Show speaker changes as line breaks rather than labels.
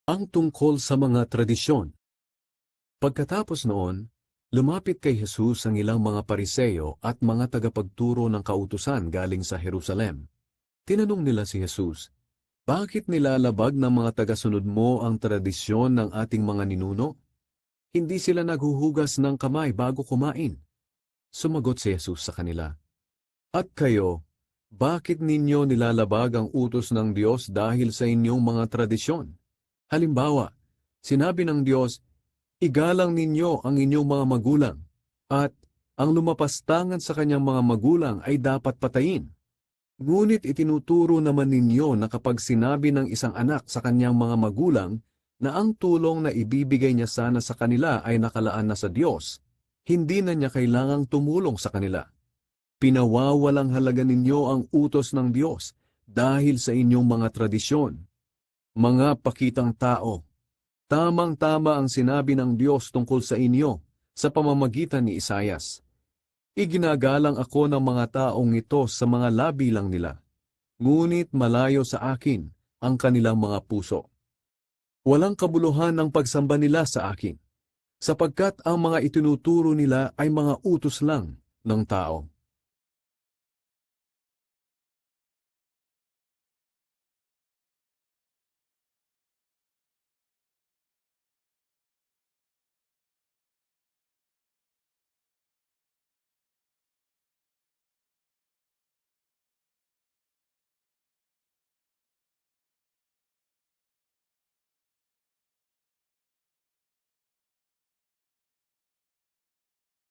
Ang tungkol sa mga tradisyon. Pagkatapos noon, lumapit kay Jesus ang ilang mga Pariseo at mga tagapagturo ng kautusan galing sa Jerusalem. Tinanong nila si Jesus, "Bakit nilalabag ng mga tagasunod mo ang tradisyon ng ating mga ninuno? Hindi sila naghuhugas ng kamay bago kumain." Sumagot si Jesus sa kanila, "At kayo, bakit ninyo nilalabag ang utos ng Diyos dahil sa inyong mga tradisyon? Halimbawa, sinabi ng Diyos, 'Igalang ninyo ang inyong mga magulang,' at 'ang lumapastangan sa kanyang mga magulang ay dapat patayin.' Ngunit itinuturo naman ninyo na kapag sinabi ng isang anak sa kanyang mga magulang na ang tulong na ibibigay niya sana sa kanila ay nakalaan na sa Diyos, hindi na niya kailangang tumulong sa kanila. Pinawawalang halaga ninyo ang utos ng Diyos dahil sa inyong mga tradisyon. Mga pakitang tao, tamang-tama ang sinabi ng Diyos tungkol sa inyo sa pamamagitan ni Isaias. Iginagalang ako ng mga taong ito sa mga labi lang nila, ngunit malayo sa akin ang kanilang mga puso. Walang kabuluhan ang pagsamba nila sa akin, sapagkat ang mga itinuturo nila ay mga utos lang ng tao.